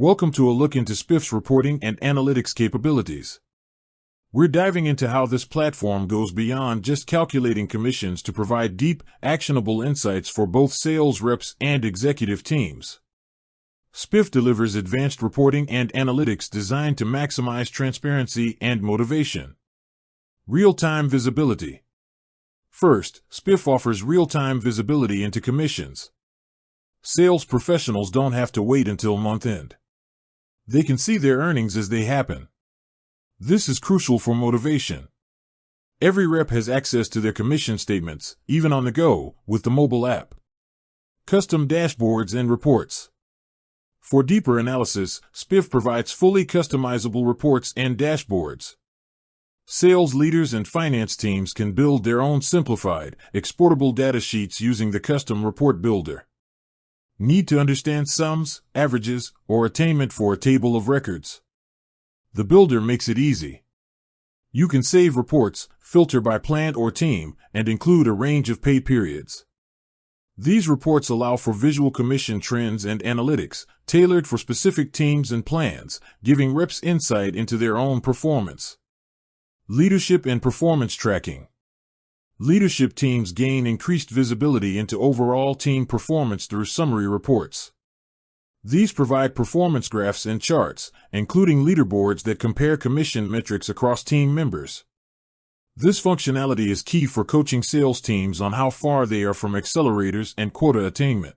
Welcome to a look into Spiff's reporting and analytics capabilities. We're diving into how this platform goes beyond just calculating commissions to provide deep, actionable insights for both sales reps and executive teams. Spiff delivers advanced reporting and analytics designed to maximize transparency and motivation. Real-time visibility. First, Spiff offers real-time visibility into commissions. Sales professionals don't have to wait until month-end. They can see their earnings as they happen. This is crucial for motivation. Every rep has access to their commission statements, even on the go, with the mobile app. Custom dashboards and reports. For deeper analysis, Spiff provides fully customizable reports and dashboards. Sales leaders and finance teams can build their own simplified, exportable data sheets using the custom report builder. Need to understand sums, averages, or attainment for a table of records? The builder makes it easy. You can save reports, filter by plant or team, and include a range of pay periods. These reports allow for visual commission trends and analytics, tailored for specific teams and plans, giving reps insight into their own performance. Leadership and performance tracking. Leadership teams gain increased visibility into overall team performance through summary reports. These provide performance graphs and charts, including leaderboards that compare commission metrics across team members. This functionality is key for coaching sales teams on how far they are from accelerators and quota attainment.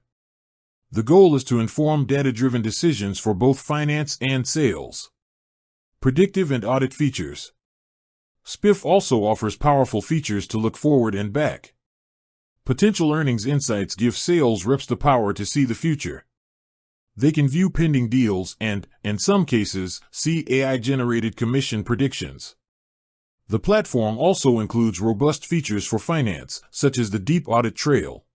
The goal is to inform data-driven decisions for both finance and sales. Predictive and audit features. Spiff also offers powerful features to look forward and back. Potential earnings insights give sales reps the power to see the future. They can view pending deals and, in some cases, see AI-generated commission predictions. The platform also includes robust features for finance, such as the deep audit trail.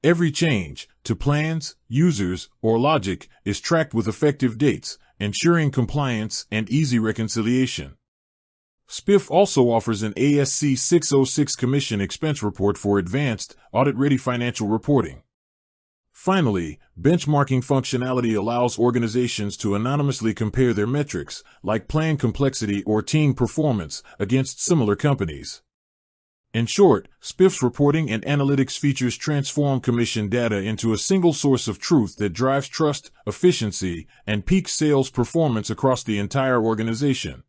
Every change, to plans, users, or logic, is tracked with effective dates, ensuring compliance and easy reconciliation. Spiff also offers an ASC 606 commission expense report for advanced, audit-ready financial reporting. Finally, benchmarking functionality allows organizations to anonymously compare their metrics, like plan complexity or team performance, against similar companies. In short, Spiff's reporting and analytics features transform commission data into a single source of truth that drives trust, efficiency, and peak sales performance across the entire organization.